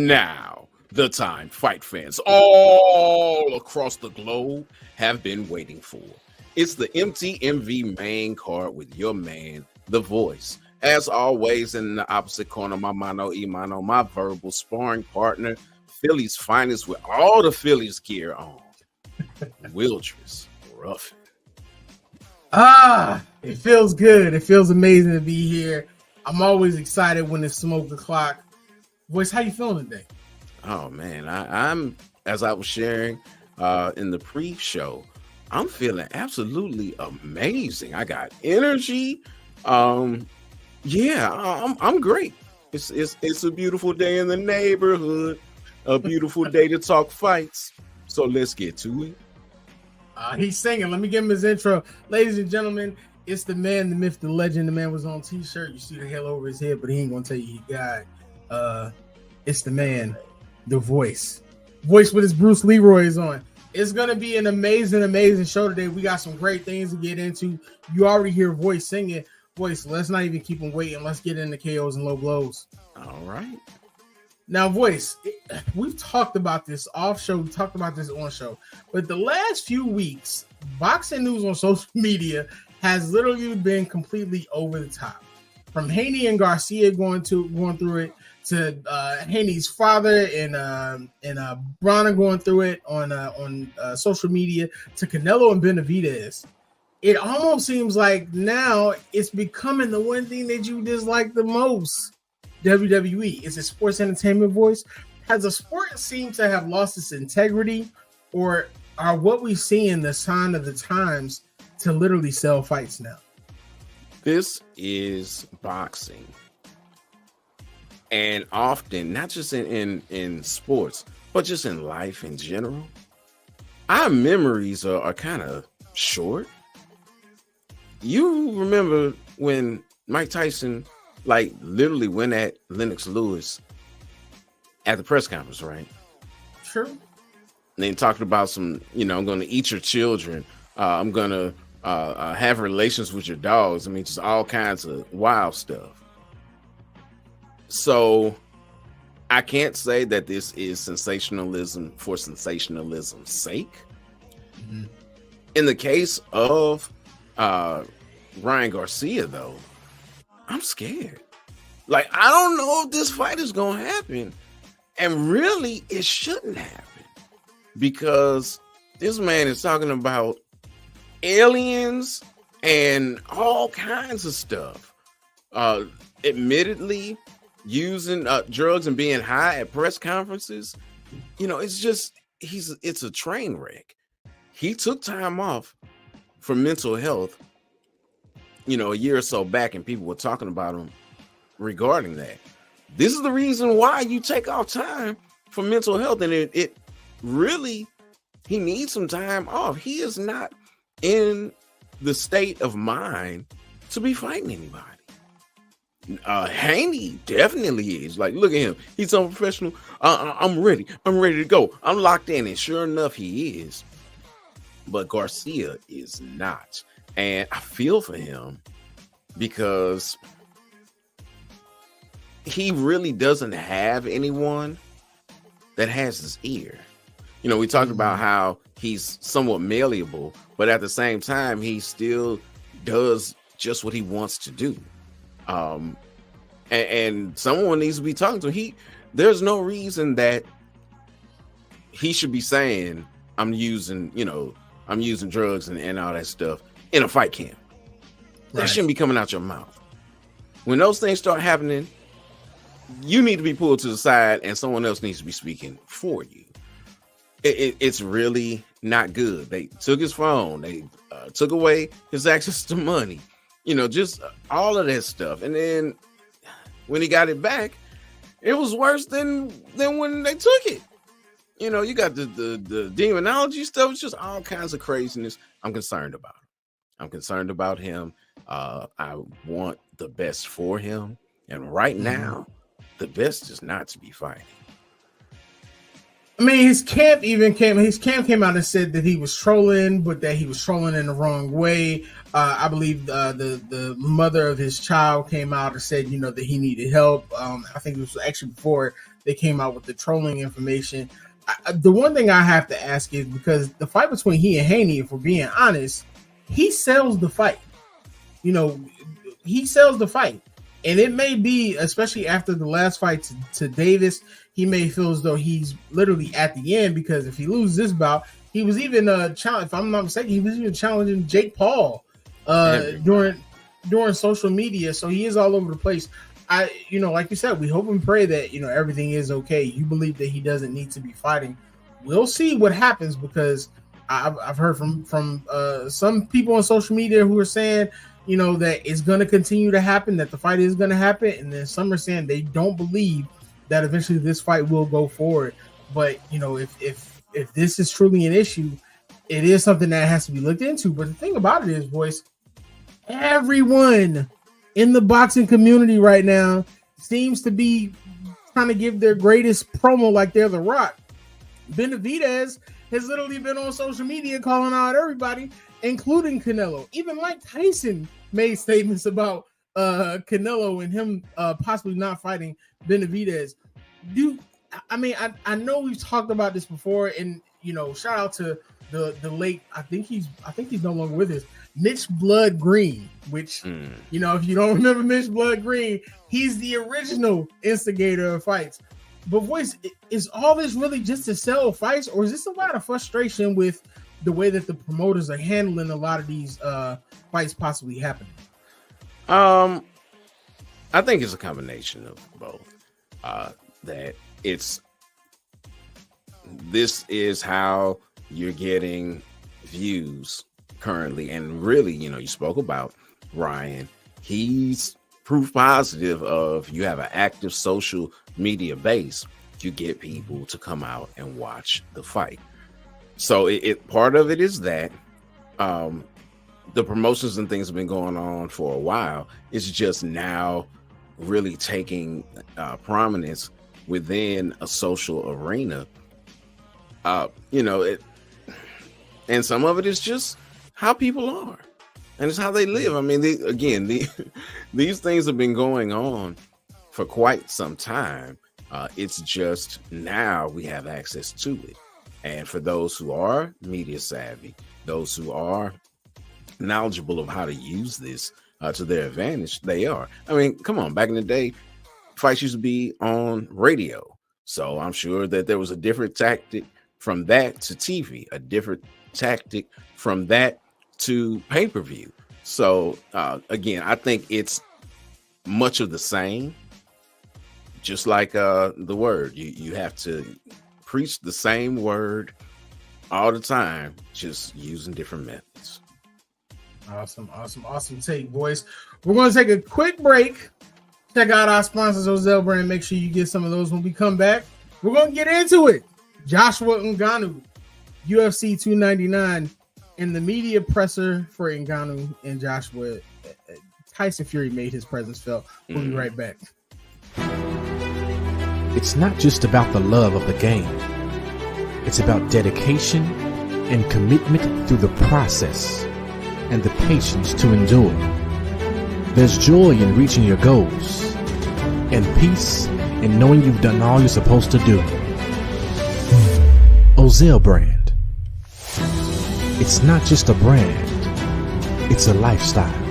Now, the time fight fans all across the globe have been waiting for. It's the MTMV main card with your man, The Voice. As always, in the opposite corner, my mano imano, my verbal sparring partner, Philly's finest with all the Phillies gear on, Wildress Ruffin. It feels good. It feels amazing to be here. I'm always excited when it's smoke o'clock. Voice, how you feeling today? Oh man, I'm as I was sharing in the pre-show, I'm feeling absolutely amazing. I got energy. I'm great. It's a beautiful day in the neighborhood, a beautiful day to talk fights. So let's get to it. He's singing. Let me give him his intro. Ladies and gentlemen, it's the man, the myth, the legend. The man was on t-shirt. You see the halo over his head, but he ain't gonna tell you he got. It's the man, The Voice. Voice with his Bruce Leroy's on. It's gonna be an amazing show today. We got some great things to get into. You already hear Voice singing. Voice, let's not even keep him waiting. Let's get into KOs and low blows. All right. Now, Voice, we've talked about this off show. We talked about this on show. But the last few weeks, boxing news on social media has literally been completely over the top. From Haney and Garcia going through it, to Haney's father and Brana going through it on social media, to Canelo and Benavidez. It almost seems like now it's becoming the one thing that you dislike the most. WWE. Is it sports entertainment, Voice? Has the sport seemed to have lost its integrity, or are what we see in the sign of the times to literally sell fights now? This is boxing. And often, not just in sports, but just in life in general, our memories are kind of short. You remember when Mike Tyson literally went at Lennox Lewis at the press conference, right? True. And then talking about some, I'm going to eat your children. I'm going to have relations with your dogs. I mean, just all kinds of wild stuff. So I can't say that this is sensationalism for sensationalism's sake. Mm-hmm. In the case of Ryan Garcia, though, I'm scared. I don't know if this fight is going to happen. And really, it shouldn't happen. Because this man is talking about aliens and all kinds of stuff. Admittedly, using drugs and being high at press conferences. It's a train wreck. He took time off for mental health, a year or so back, and people were talking about him regarding that. This is the reason why you take off time for mental health, and it really, he needs some time off. He is not in the state of mind to be fighting anybody. Haney definitely is. Look at him. He's unprofessional. I'm ready. I'm ready to go. I'm locked in, and sure enough, he is. But Garcia is not. And I feel for him because he really doesn't have anyone that has his ear. We talked about how he's somewhat malleable, but at the same time, he still does just what he wants to do. And someone needs to be talking to him. There's no reason that he should be saying, I'm using drugs and all that stuff in a fight camp. That shouldn't be coming out your mouth. When those things start happening, you need to be pulled to the side and someone else needs to be speaking for you. It's really not good. They took his phone. They took away his access to money. Just all of that stuff. And then when he got it back, it was worse than when they took it. You got the demonology stuff. It's just all kinds of craziness. I'm concerned about him. I'm concerned about him. I want the best for him. And right now, the best is not to be fighting. I mean, his camp came out and said that he was trolling, but that he was trolling in the wrong way. I believe the mother of his child came out and said, that he needed help. I think it was actually before they came out with the trolling information. The one thing I have to ask is, because the fight between he and Haney, if we're being honest, he sells the fight. You know, he sells the fight. And it may be, especially after the last fight to Davis, he may feel as though he's literally at the end, because if he loses this bout, he was even if I'm not mistaken, he was even challenging Jake Paul during social media. So he is all over the place. Like you said, we hope and pray that, everything is okay. You believe that he doesn't need to be fighting. We'll see what happens, because I've heard from some people on social media who are saying, that it's going to continue to happen, that the fight is going to happen. And then some are saying they don't believe that eventually this fight will go forward. But, if this is truly an issue, it is something that has to be looked into. But the thing about it is, boys, everyone in the boxing community right now seems to be trying to give their greatest promo like they're The Rock. Benavidez has literally been on social media calling out everybody, including Canelo. Even Mike Tyson made statements about Canelo and him possibly not fighting Benavidez. I know we've talked about this before, and shout out to the late, I think he's no longer with us, Mitch Blood Green, which if you don't remember Mitch Blood Green, he's the original instigator of fights. But voice, is all this really just to sell fights, or is this a lot of frustration with the way that the promoters are handling a lot of these fights possibly happening? I think it's a combination of both. That this is how you're getting views currently, and really, you spoke about Ryan. He's proof positive of, you have an active social media base, you get people to come out and watch the fight. So it part of it is that the promotions and things have been going on for a while. It's just now really taking prominence within a social arena. And some of it is just how people are, and it's how they live. I mean, these things have been going on for quite some time. It's just now we have access to it. And for those who are media savvy, those who are knowledgeable of how to use this to their advantage, they are. I mean, come on, back in the day, fights used to be on radio. So I'm sure that there was a different tactic from that to TV, a different tactic from that to pay-per-view. So again, I think it's much of the same. Just like the word, you have to preach the same word all the time, just using different methods. Awesome take, boys. We're going to take a quick break. Check out our sponsors, Ozell Brand. Make sure you get some of those when we come back. We're going to get into it. Joshua Ngannou, UFC 299, and the media presser for Ngannou and Joshua. Tyson Fury made his presence felt. We'll be right back. It's not just about the love of the game. It's about dedication and commitment through the process and the patience to endure. There's joy in reaching your goals and peace in knowing you've done all you're supposed to do. Ozell Brand. It's not just a brand, it's a lifestyle.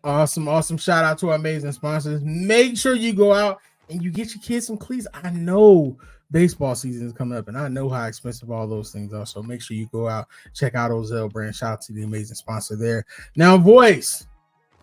Awesome. Shout out to our amazing sponsors. Make sure you go out and you get your kids some cleats. I know baseball season is coming up, and I know how expensive all those things are. So make sure you go out, check out Ozell Brand. Shout out to the amazing sponsor there. Now, voice,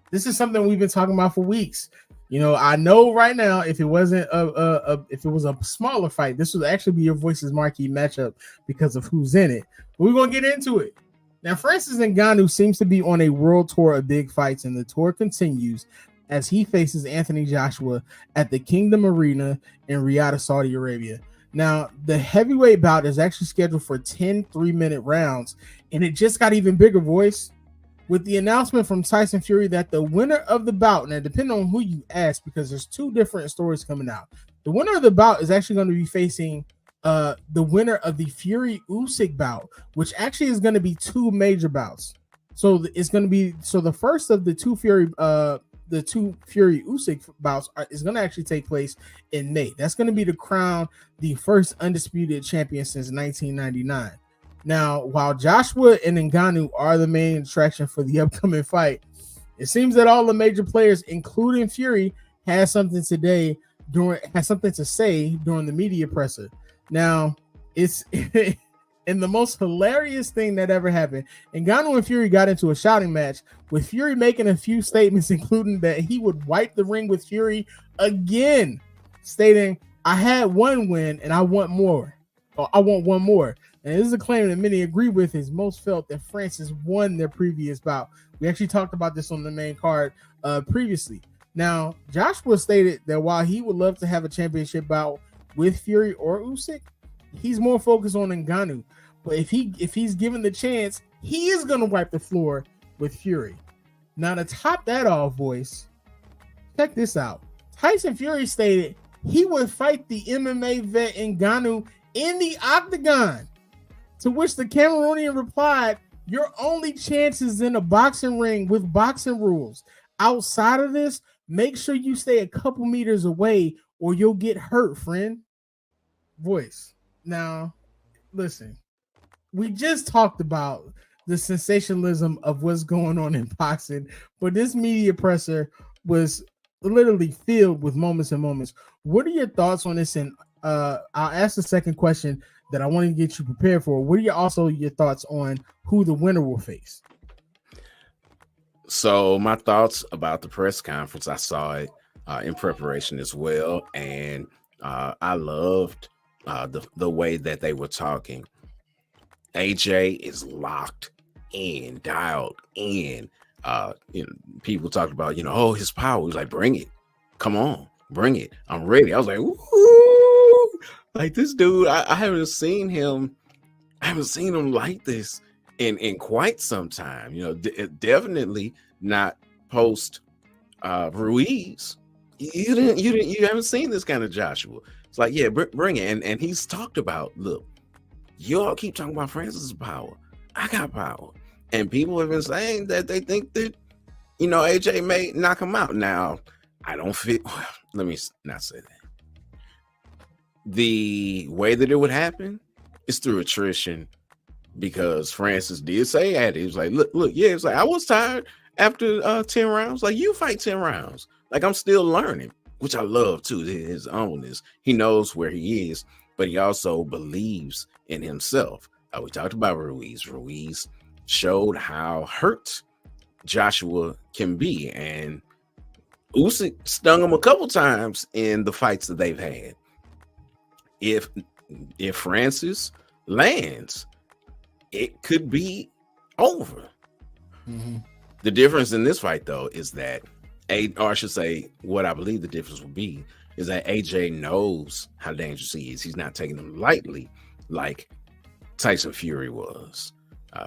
this is something we've been talking about for weeks. I know right now, if it wasn't if it was a smaller fight, this would actually be your voice's marquee matchup because of who's in it. But we're gonna get into it. Now, Francis Ngannou seems to be on a world tour of big fights, and the tour continues as he faces Anthony Joshua at the Kingdom Arena in Riyadh, Saudi Arabia. Now, the heavyweight bout is actually scheduled for 10 3-minute rounds, and it just got even bigger, voice, with the announcement from Tyson Fury that the winner of the bout, now depending on who you ask, because there's two different stories coming out, the winner of the bout is actually going to be facing the winner of the Fury Usyk bout, which actually is going to be two major bouts. So it's going to be the first of the two Fury the two Fury Usyk bouts is going to actually take place in May. That's going to be to crown the first undisputed champion since 1999. Now, while Joshua and Ngannou are the main attraction for the upcoming fight, it seems that all the major players, including Fury, has something to say during the media presser. Now, it's and the most hilarious thing that ever happened. Ngannou and Fury got into a shouting match, with Fury making a few statements, including that he would wipe the ring with Fury again, stating, "I had one win and I want more. Or I want one more." And this is a claim that many agree with. Is most felt that Francis won their previous bout. We actually talked about this on the main card previously. Now, Joshua stated that while he would love to have a championship bout with Fury or Usyk, he's more focused on Ngannou. But if he's given the chance, he is going to wipe the floor with Fury. Now, to top that off, boys, check this out. Tyson Fury stated he would fight the MMA vet Ngannou in the octagon, to which the Cameroonian replied, "Your only chance is in a boxing ring with boxing rules. Outside of this, make sure you stay a couple meters away or you'll get hurt, friend." Voice. Now, listen, we just talked about the sensationalism of what's going on in boxing, but this media presser was literally filled with moments and moments. What are your thoughts on this? And I'll ask the second question that I want to get you prepared for. What are your thoughts on who the winner will face? So my thoughts about the press conference, I saw it in preparation as well, and I loved the way that they were talking. AJ is locked in, dialed in. People talked about, oh, his power. He was like, bring it. Come on, bring it. I'm ready. I was like, ooh, like this dude, I haven't seen him like this in quite some time. Definitely not post Ruiz. You haven't seen this kind of Joshua. It's like, yeah, bring it. And he's talked about, look, you all keep talking about Francis's power. I got power. And people have been saying that they think that, AJ may knock him out. Now, I don't feel, let me not say that. The way that it would happen is through attrition, because Francis did say at it, he was like, look, yeah, it's like, I was tired after 10 rounds. Like, you fight 10 rounds. Like, I'm still learning, which I love too, his ownness. He knows where he is, but he also believes in himself. We talked about Ruiz. Ruiz showed how hurt Joshua can be, and Usyk stung him a couple times in the fights that they've had. If Francis lands, it could be over. Mm-hmm. The difference in this fight, though, is that, or I should say, what I believe the difference will be is that AJ knows how dangerous he is. He's not taking them lightly like Tyson Fury was.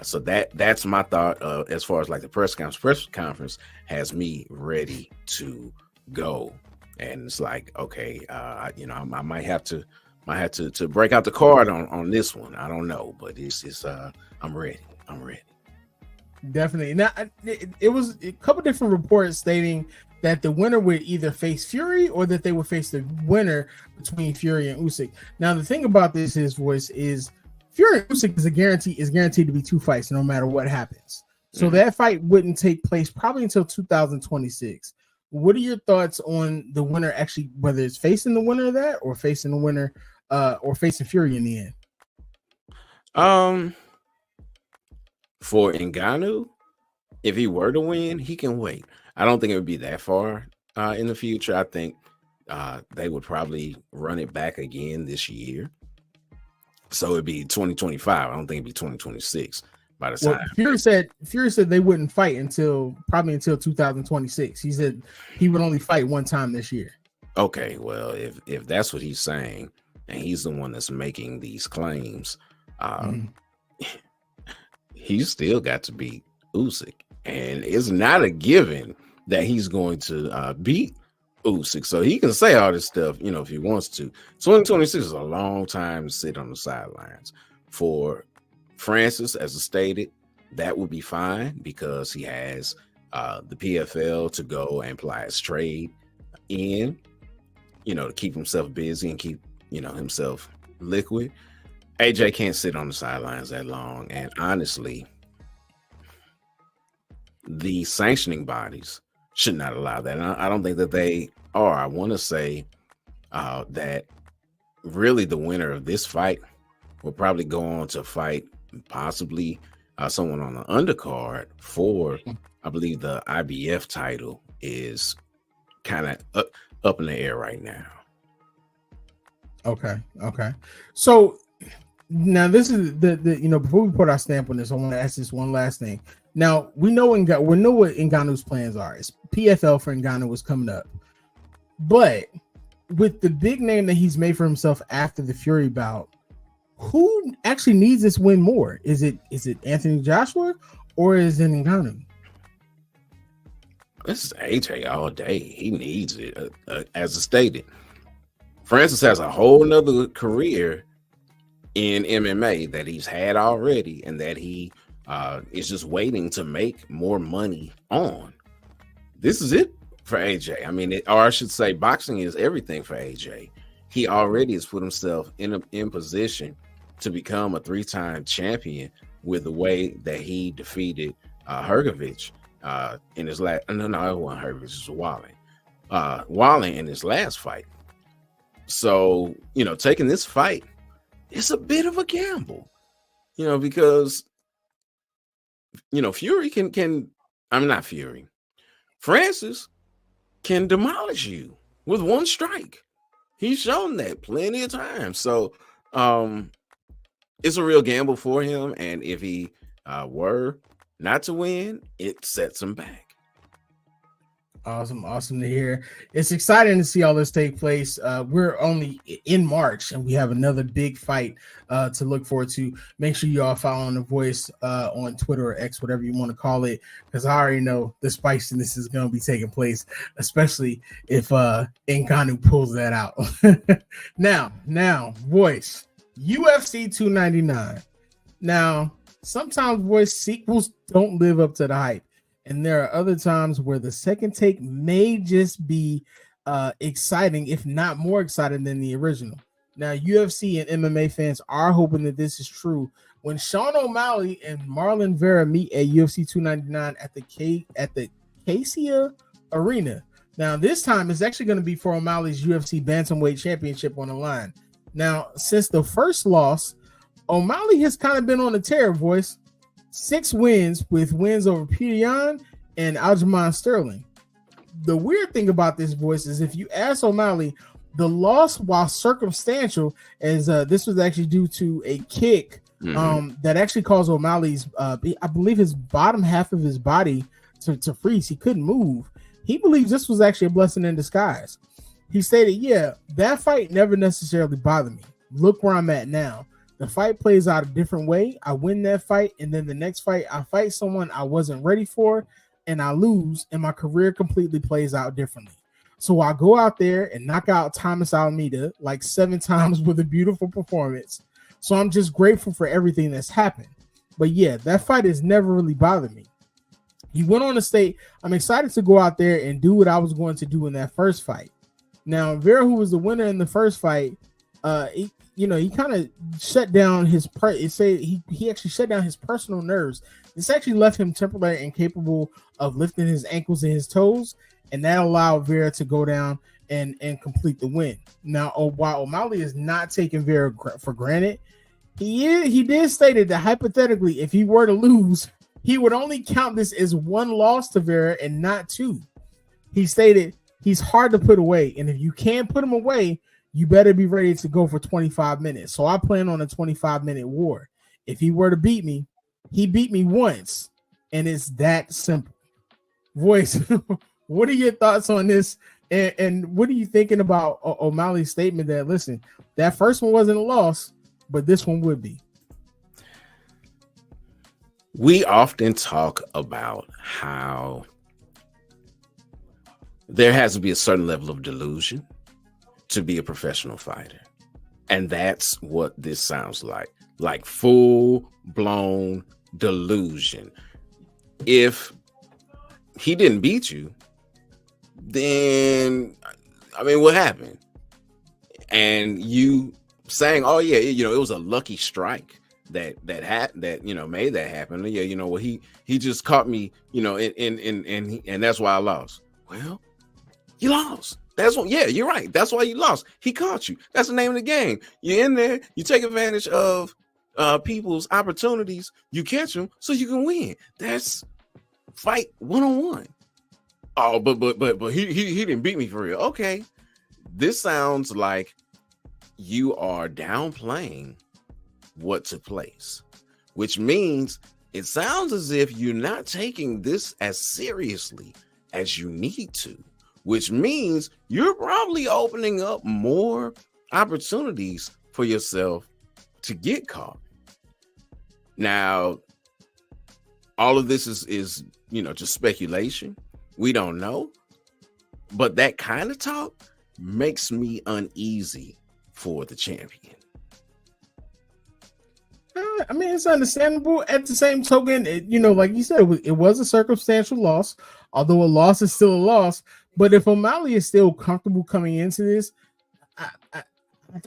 So that's my thought as far as like the press conference has me ready to go. And it's like, okay, I might have to break out the card on this one. I don't know, but it's I'm ready. Definitely. Now, it was a couple different reports stating that the winner would either face Fury or that they would face the winner between Fury and Usyk. Now, the thing about this is Fury and Usyk is guaranteed to be 2 fights no matter what happens. So that fight wouldn't take place probably until 2026. What are your thoughts on the winner actually, whether it's facing the winner of that or facing the winner or facing Fury in the end? For Ngannou, if he were to win, he can wait. I don't think it would be that far in the future. I think they would probably run it back again this year. So it'd be 2025. I don't think it'd be 2026 by the time. Fury said they wouldn't fight until 2026. He said he would only fight one time this year. Okay, well, if that's what he's saying, and he's the one that's making these claims, he's still got to beat Usyk, and it's not a given that he's going to beat Usyk. So he can say all this stuff, if he wants to. 2026 is a long time to sit on the sidelines. For Francis, as I stated, that would be fine because he has the PFL to go and apply his trade in, to keep himself busy and keep, himself liquid. AJ can't sit on the sidelines that long. And honestly, the sanctioning bodies should not allow that. And I don't think that they are. I want to say that really the winner of this fight will probably go on to fight possibly someone on the undercard for, I believe the IBF title is kind of up in the air right now. Okay. So now this is the before we put our stamp on this, I want to ask this one last thing. Now we know what Ngannou's plans are. It's PFL for Ngannou was coming up, but with the big name that he's made for himself after the Fury bout, who actually needs this win more? Is it Anthony Joshua or is it Ngannou? This is AJ all day. He needs it. As stated, Francis has a whole nother career in MMA that he's had already, and that he is just waiting to make more money on. This is it for AJ. I mean, or I should say, boxing is everything for AJ. He already has put himself in position to become a 3-time champion with the way that he defeated Hrgovic in his last. No, it wasn't Hrgovic. It was Walling in his last fight. So taking this fight, it's a bit of a gamble, because Fury can. I'm not Fury. Francis can demolish you with one strike. He's shown that plenty of times. So it's a real gamble for him. And if he were not to win, it sets him back. Awesome to hear. It's exciting to see all this take place. We're only in March and we have another big fight to look forward to. Make sure you all follow The Voice on Twitter or X, whatever you want to call it, because I already know the spiciness is going to be taking place, especially if Ngannou pulls that out. Now, Voice, UFC 299. Now, sometimes Voice sequels don't live up to the hype. And there are other times where the second take may just be exciting, if not more exciting than the original. Now, UFC and MMA fans are hoping that this is true. When Sean O'Malley and Marlon Vera meet at UFC 299 at the Cassia Arena. Now, this time it's actually going to be for O'Malley's UFC Bantamweight Championship on the line. Now, since the first loss, O'Malley has kind of been on a tear, Voice. 6 wins, with wins over Peter Yan and Aljamain Sterling. The weird thing about this, Voice, is if you ask O'Malley, the loss, while circumstantial, as this was actually due to a kick that actually caused O'Malley's, I believe, his bottom half of his body to freeze. He couldn't move. He believes this was actually a blessing in disguise. He stated, "Yeah, that fight never necessarily bothered me. Look where I'm at now. The fight plays out a different way. I win that fight, and then the next fight, I fight someone I wasn't ready for, and I lose, and my career completely plays out differently. So I go out there and knock out Thomas Almeida like 7 times with a beautiful performance. So I'm just grateful for everything that's happened. But yeah, that fight has never really bothered me." He went on to state, "I'm excited to go out there and do what I was going to do in that first fight." Now, Vera, who was the winner in the first fight, he kind of shut down his he actually shut down his personal nerves. This actually left him temporarily incapable of lifting his ankles and his toes, and that allowed Vera to go down and complete the win. Now, while O'Malley is not taking Vera for granted, he did state that hypothetically, if he were to lose, he would only count this as 1 loss to Vera and not 2. He stated, "He's hard to put away, and if you can't put him away, you better be ready to go for 25 minutes. So I plan on a 25-minute war. If he were to beat me, he beat me once, and it's that simple." Voice, what are your thoughts on this? And what are you thinking about O'Malley's statement that, listen, that first one wasn't a loss, but this one would be? We often talk about how there has to be a certain level of delusion to be a professional fighter. And that's what this sounds like full blown delusion. If he didn't beat you, then I mean, what happened? And you saying, "Oh yeah, it was a lucky strike that made that happen." Yeah, well, he just caught me, and that's why I lost. Well, you lost. That's what. Yeah, you're right. That's why you lost. He caught you. That's the name of the game. You're in there. You take advantage of people's opportunities. You catch them so you can win. That's fight 1-on-1. Oh, but he didn't beat me for real. Okay, this sounds like you are downplaying what took place, which means it sounds as if you're not taking this as seriously as you need to, which means you're probably opening up more opportunities for yourself to get caught. Now, all of this is just speculation. We don't know, but that kind of talk makes me uneasy for the champion. I mean, it's understandable. At the same token, like you said, it was a circumstantial loss. Although a loss is still a loss. But if O'Malley is still comfortable coming into this, I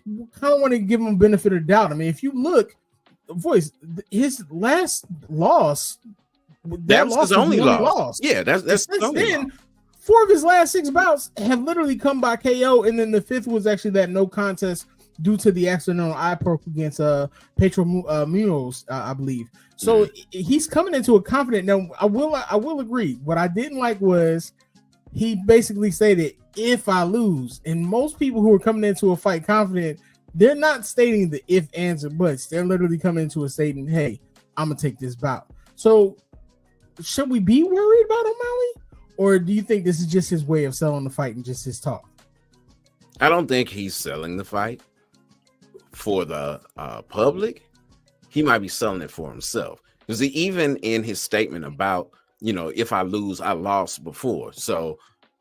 kind of want to give him benefit of doubt. I mean, if you look, Voice, his last loss, that was his only loss. Yeah, that's since then. 4 of his last 6 bouts have literally come by KO, and then the 5th was actually that no contest due to the accidental eye poke against Pedro Munoz, I believe. So he's coming into a confident. Now, I will agree. What I didn't like was he basically stated, "If I lose," and most people who are coming into a fight confident, they're not stating the if, ands, or buts. They're literally coming into a statement, "Hey, I'm gonna take this bout." So, should we be worried about O'Malley? Or do you think this is just his way of selling the fight and just his talk? I don't think he's selling the fight for the public. He might be selling it for himself. Because even in his statement about, if I lose, I lost before. So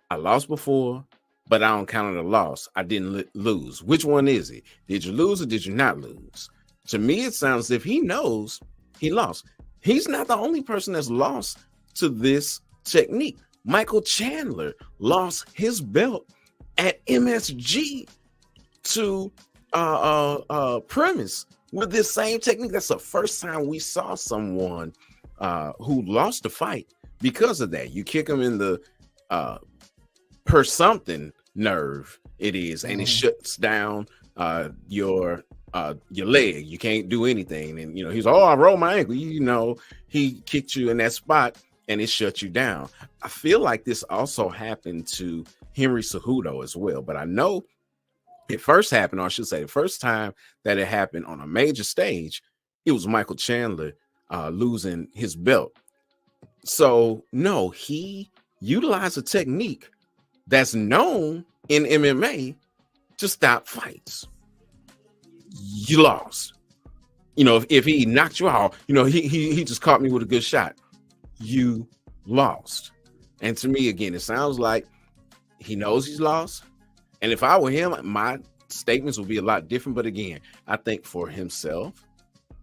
I lost before, but I don't count it a loss. I didn't lose. Which one is it? Did you lose or did you not lose? To me, it sounds as if he knows he lost. He's not the only person that's lost to this technique. Michael Chandler lost his belt at MSG to Premise with this same technique. That's the first time we saw someone who lost the fight because of that. You kick him in the per something nerve, it is, and it shuts down your leg. You can't do anything. And he's, I rolled my ankle. He kicked you in that spot and it shut you down. I feel like this also happened to Henry Cejudo as well, but I know it first happened, or I should say the first time that it happened on a major stage, it was Michael Chandler losing his belt. So no, he utilized a technique that's known in MMA to stop fights. You lost. If he knocked you out, he just caught me with a good shot. You lost. And to me, again, it sounds like he knows he's lost. And if I were him, my statements would be a lot different. But again, I think for himself,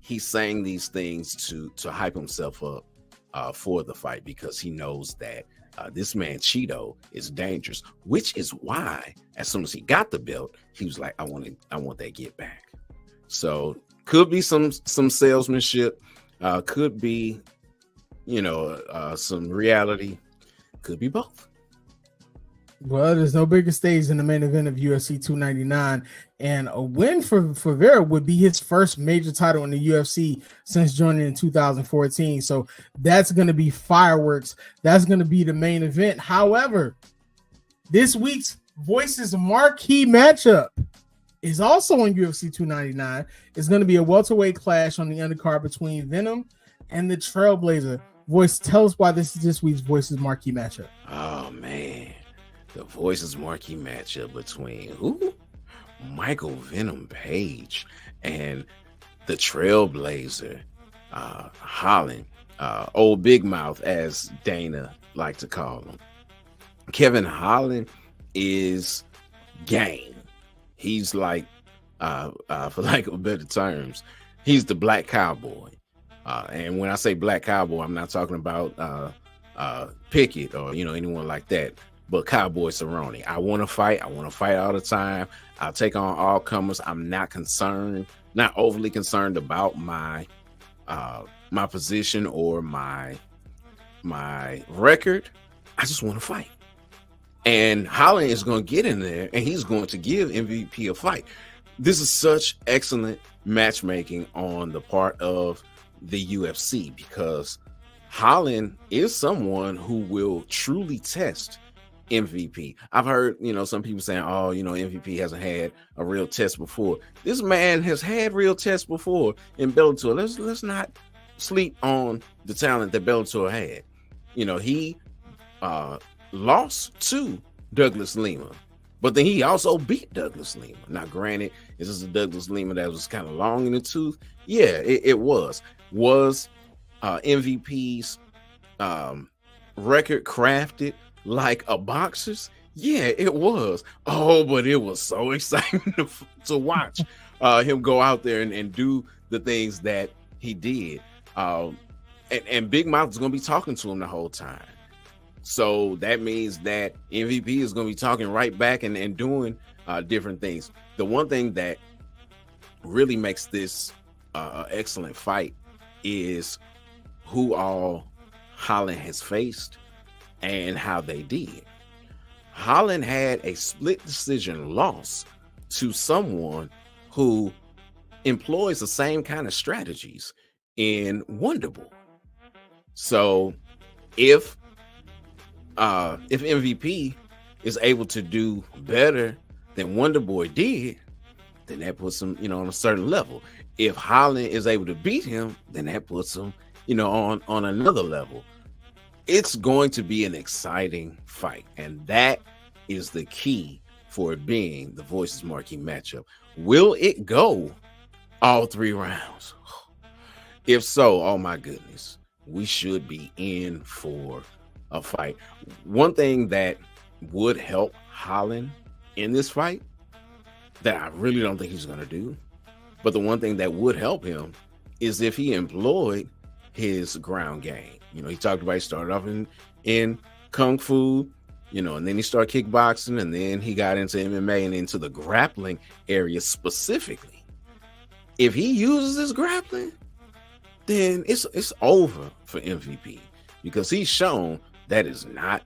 he's saying these things to hype himself up for the fight, because he knows that this man Chito is dangerous, which is why as soon as he got the belt, he was like, I want that get back. So could be some salesmanship, could be some reality, could be both. Well, there's no bigger stage than the main event of UFC 299, and a win for Vera would be his first major title in the UFC since joining in 2014. So that's going to be fireworks. That's going to be the main event. However, this week's Voices marquee matchup is also on UFC 299. It's going to be a welterweight clash on the undercard between Venom and the Trailblazer. Voice, tell us why this is this week's Voices marquee matchup. Oh man, the Voices marquee matchup between who? Michael Venom Page and the Trailblazer, Holland, old Big Mouth, as Dana like to call him. Kevin Holland is game. He's like, for lack of better terms, he's the black cowboy. And when I say black cowboy, I'm not talking about Pickett or anyone like that. But Cowboy Cerrone, I want to fight. I want to fight all the time. I'll take on all comers. I'm not overly concerned about my my position or my record. I just want to fight. And Holland is going to get in there and he's going to give MVP a fight. This is such excellent matchmaking on the part of the UFC because Holland is someone who will truly test MVP. I've heard, some people saying, MVP hasn't had a real test before. This man has had real tests before in Bellator. Let's not sleep on the talent that Bellator had. He lost to Douglas Lima, but then he also beat Douglas Lima. Now, granted, is this a Douglas Lima that was kind of long in the tooth? Yeah, it was. Was MVP's record crafted like a boxer's? Yeah, it was. Oh, but it was so exciting to watch him go out there and do the things that he did. And Big Mouth is going to be talking to him the whole time. So that means that MVP is going to be talking right back and doing different things. The one thing that really makes this an excellent fight is who all Holland has faced and how they did. Holland had a split decision loss to someone who employs the same kind of strategies in Wonderboy. So if MVP is able to do better than Wonderboy did, then that puts him, on a certain level. If Holland is able to beat him, then that puts him, on another level. It's going to be an exciting fight, and that is the key for it being the Voices Marquee matchup. Will it go all 3 rounds? If so, oh my goodness, we should be in for a fight. One thing that would help Holland in this fight that I really don't think he's going to do, but the one thing that would help him is if he employed his ground game. He talked about he started off in Kung Fu, and then he started kickboxing, and then he got into MMA and into the grappling area specifically. If he uses his grappling, then it's over for MVP because he's shown that is not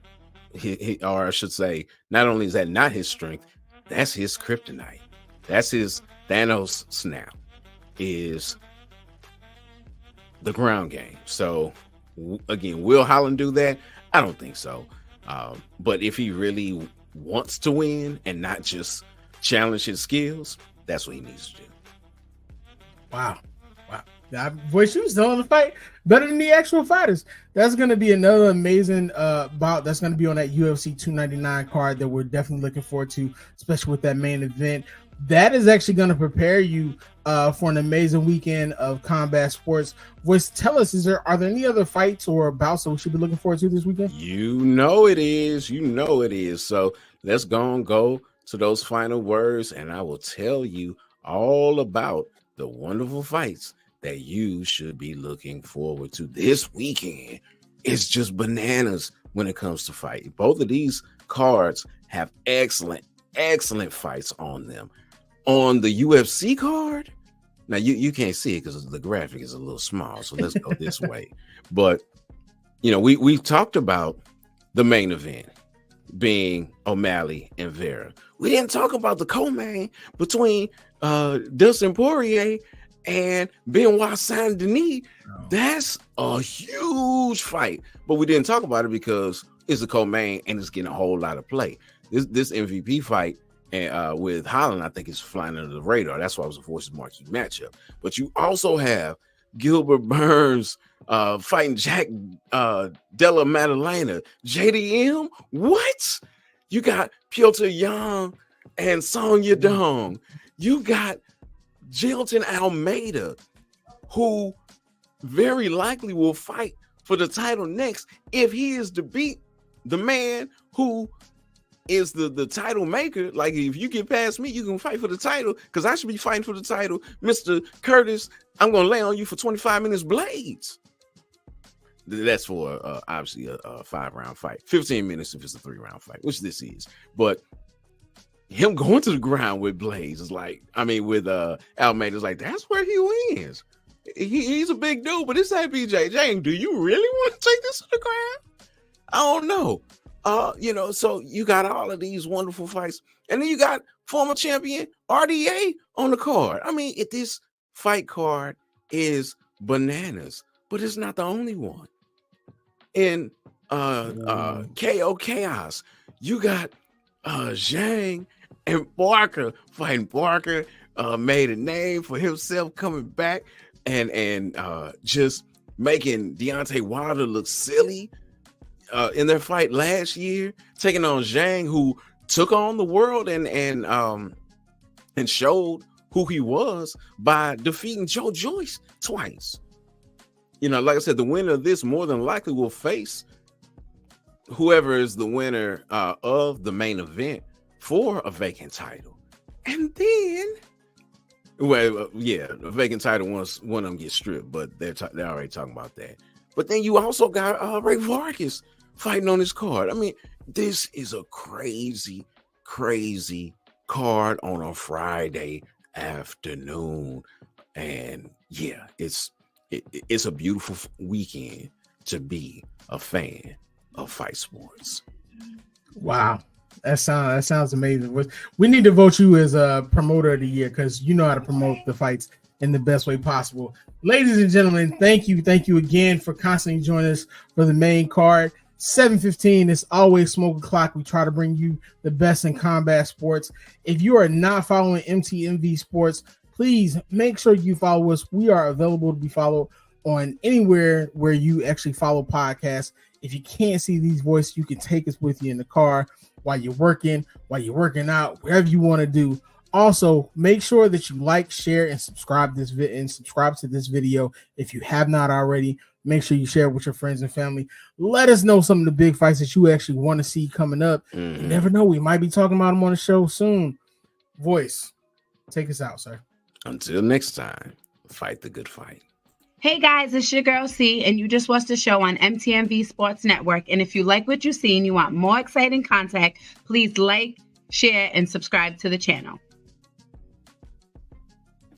or I should say, not only is that not his strength, that's his kryptonite. That's his Thanos snap, is the ground game. So again, will Holland do that? I don't think so. But if he really wants to win and not just challenge his skills, that's what he needs to do. Wow. Voice, you was still in the fight better than the actual fighters. That's going to be another amazing bout that's going to be on that UFC 299 card that we're definitely looking forward to, especially with that main event. That is actually going to prepare you for an amazing weekend of combat sports. Voice, tell us, are there any other fights or bouts that we should be looking forward to this weekend? You know it is. So let's go to those final words, and I will tell you all about the wonderful fights that you should be looking forward to this weekend. It's just bananas when it comes to fighting. Both of these cards have excellent fights on them. On the UFC card, now you can't see it because the graphic is a little small, so let's go this way. But we've talked about the main event being O'Malley and Vera. We didn't talk about the co-main between Dustin Poirier and Benoit Saint-Denis. Oh. That's a huge fight, but we didn't talk about it because it's a co-main and it's getting a whole lot of play. This MVP fight with Holland, I think, is flying under the radar. That's why it was a Voices Marquee matchup. But you also have Gilbert Burns fighting Jack Della Maddalena. JDM, what? You got Piotr Jan and Song Yadong. You got Jilton Almeida, who very likely will fight for the title next if he is to beat the man who is the title maker. Like, if you get past me, you can fight for the title, because I should be fighting for the title. Mr. Curtis, I'm going to lay on you for 25 minutes blades. That's for obviously a 5-round fight. 15 minutes if it's a 3-round fight, which this is. But him going to the ground with Blaze is like, I mean, with Almeida is like, that's where he wins. He's a big dude, but this ain't BJJ. Do you really want to take this to the ground? I don't know. So you got all of these wonderful fights, and then you got former champion RDA on the card. I mean, this fight card is bananas, but it's not the only one. In KO Chaos, you got Zhang and Barker fighting. Barker made a name for himself coming back and just making Deontay Wilder look silly in their fight last year, taking on Zhang, who took on the world and showed who he was by defeating Joe Joyce twice. Like I said, the winner of this more than likely will face whoever is the winner of the main event for a vacant title. And then, the vacant title once one of them gets stripped, but they're already talking about that. But then you also got Ray Vargas fighting on this card. I mean, this is a crazy, crazy card on a Friday afternoon. And yeah, it's a beautiful weekend to be a fan of fight sports. Wow. That sounds amazing. We need to vote you as a promoter of the year because you know how to promote the fights in the best way possible. Ladies and gentlemen, thank you again for constantly joining us for the main card. 7:15 is always Smoke O'Clock. We try to bring you the best in combat sports. If you are not following MTMV Sports, please make sure you follow us. We are available to be followed on anywhere where you actually follow podcasts. If you can't see these voices, you can take us with you in the car while you're working out, wherever you want to do. Also, make sure that you like, share, and subscribe to this video. If you have not already, make sure you share it with your friends and family. Let us know some of the big fights that you actually want to see coming up. You never know, we might be talking about them on the show soon. Voice, take us out, sir. Until next time, fight the good fight. Hey guys, it's your girl C, and you just watched the show on MTMV Sports Network. And if you like what you see and you want more exciting content, please like, share, and subscribe to the channel.